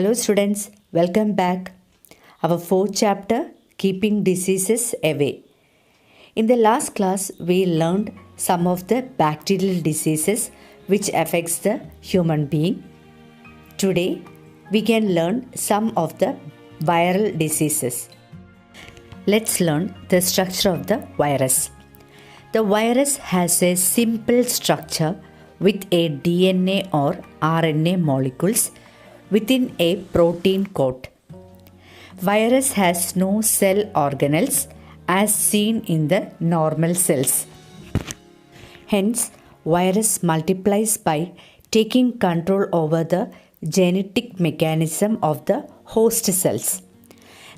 Hello students, welcome back. Our fourth chapter, Keeping Diseases Away. In the last class, we learned some of the bacterial diseases which affects the human being. Today, we can learn some of the viral diseases. Let's learn the structure of the virus. The virus has a simple structure with a DNA or RNA molecules within a protein coat. Virus has no cell organelles as seen in the normal cells. Hence, virus multiplies by taking control over the genetic mechanism of the host cells.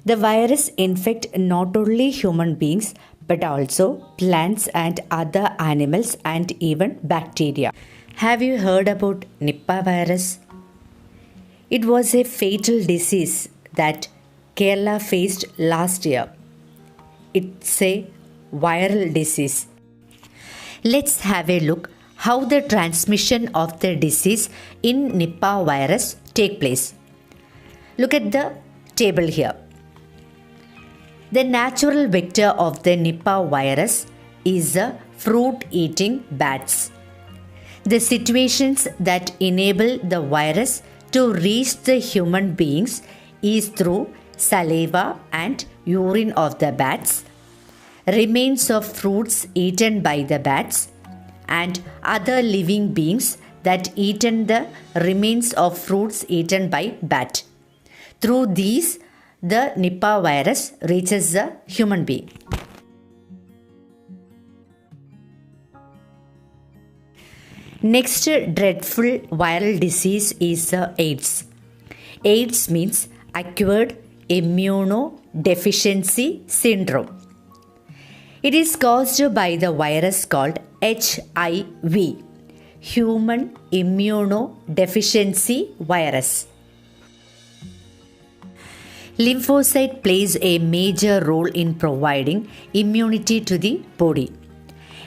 The virus infect not only human beings but also plants and other animals and even bacteria. Have you heard about Nipah virus? It was a fatal disease that Kerala faced last year. It's a viral disease. Let's have a look how the transmission of the disease in Nipah virus take place. Look at the table here. The natural vector of the Nipah virus is the fruit-eating bats. The situations that enable the virus to reach the human beings is through saliva and urine of the bats, remains of fruits eaten by the bats, and other living beings that eaten the remains of fruits eaten by bat. Through these, the Nipah virus reaches the human being. Next dreadful viral disease is AIDS. AIDS means acquired immunodeficiency syndrome. It is caused by the virus called HIV, Human Immunodeficiency Virus. Lymphocyte plays a major role in providing immunity to the body.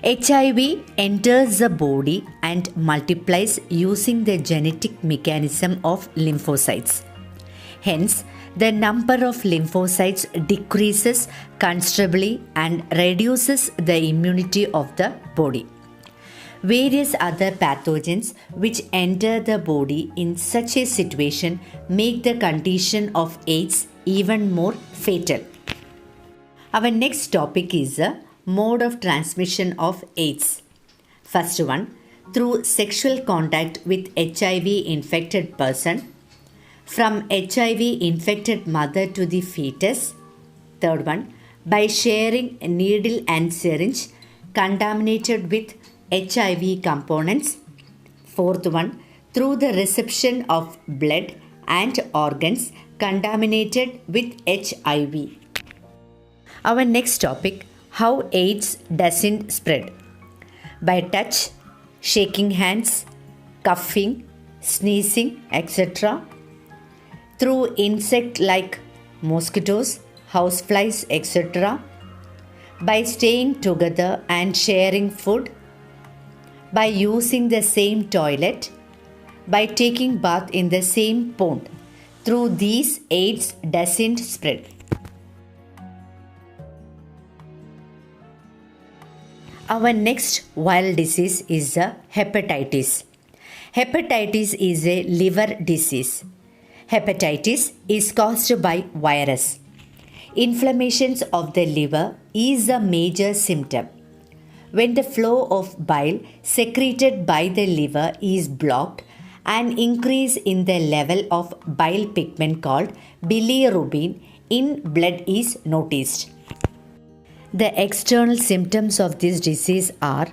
HIV enters the body and multiplies using the genetic mechanism of lymphocytes. Hence, the number of lymphocytes decreases considerably and reduces the immunity of the body. Various other pathogens which enter the body in such a situation make the condition of AIDS even more fatal. Our next topic is the mode of transmission of AIDS. First one, through sexual contact with HIV infected person, from HIV infected mother to the fetus. Third one, by sharing a needle and syringe contaminated with HIV components. Fourth one, through the reception of blood and organs contaminated with HIV. Our next topic, how AIDS doesn't spread. By touch, shaking hands, coughing, sneezing, etc. Through insect like mosquitoes, houseflies, etc. By staying together and sharing food. By using the same toilet. By taking bath in the same pond. Through these, AIDS doesn't spread. Our next viral disease is the hepatitis. Hepatitis is a liver disease. Hepatitis is caused by virus. Inflammations of the liver is a major symptom. When the flow of bile secreted by the liver is blocked, an increase in the level of bile pigment called bilirubin in blood is noticed. The external symptoms of this disease are,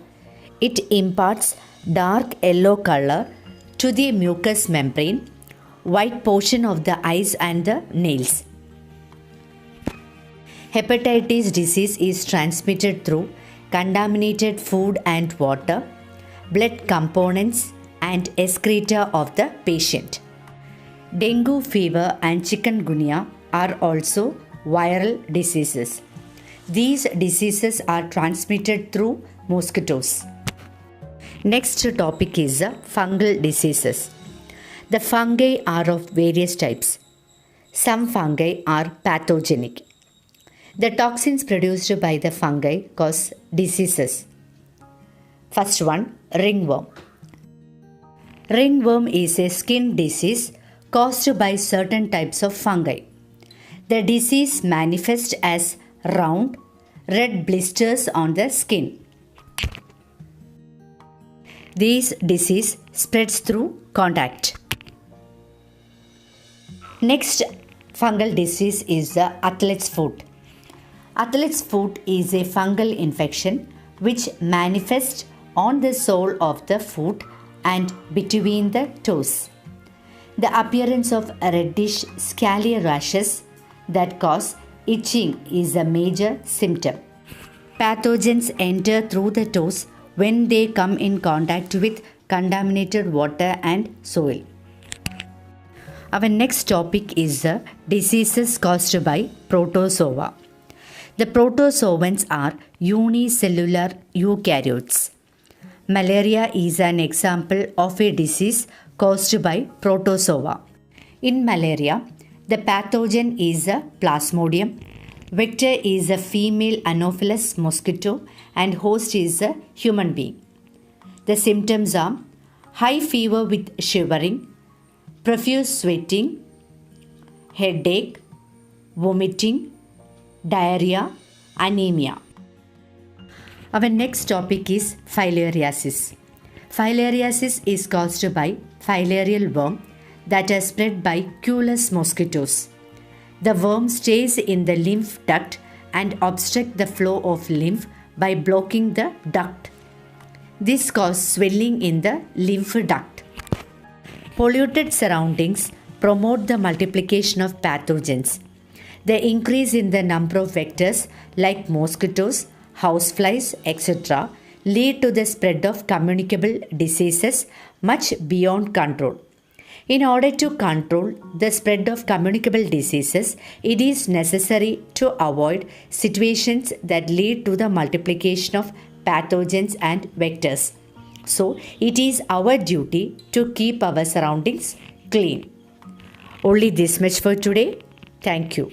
it imparts dark yellow color to the mucous membrane, white portion of the eyes and the nails. Hepatitis disease is transmitted through contaminated food and water, blood components and excreta of the patient. Dengue fever and chikungunya are also viral diseases. These diseases are transmitted through mosquitoes. Next topic is fungal diseases. The fungi are of various types. Some fungi are pathogenic. The toxins produced by the fungi cause diseases. First one, ringworm. Ringworm is a skin disease caused by certain types of fungi. The disease manifests as round, red blisters on the skin. This disease spreads through contact. Next fungal disease is the athlete's foot. Athlete's foot is a fungal infection which manifests on the sole of the foot and between the toes. The appearance of reddish scaly rashes that cause itching is a major symptom. Pathogens enter through the toes when they come in contact with contaminated water and soil. Our next topic is the diseases caused by protozoa. The protozoans are unicellular eukaryotes. Malaria is an example of a disease caused by protozoa. In malaria, the pathogen is a plasmodium, vector is a female Anopheles mosquito, and host is a human being. The symptoms are high fever with shivering, profuse sweating, headache, vomiting, diarrhea, anemia. Our next topic is filariasis. Filariasis is caused by filarial worm that are spread by Culex mosquitoes. The worm stays in the lymph duct and obstructs the flow of lymph by blocking the duct. This causes swelling in the lymph duct. Polluted surroundings promote the multiplication of pathogens. The increase in the number of vectors like mosquitoes, houseflies, etc. lead to the spread of communicable diseases much beyond control. In order to control the spread of communicable diseases, it is necessary to avoid situations that lead to the multiplication of pathogens and vectors. So, it is our duty to keep our surroundings clean. Only this much for today. Thank you.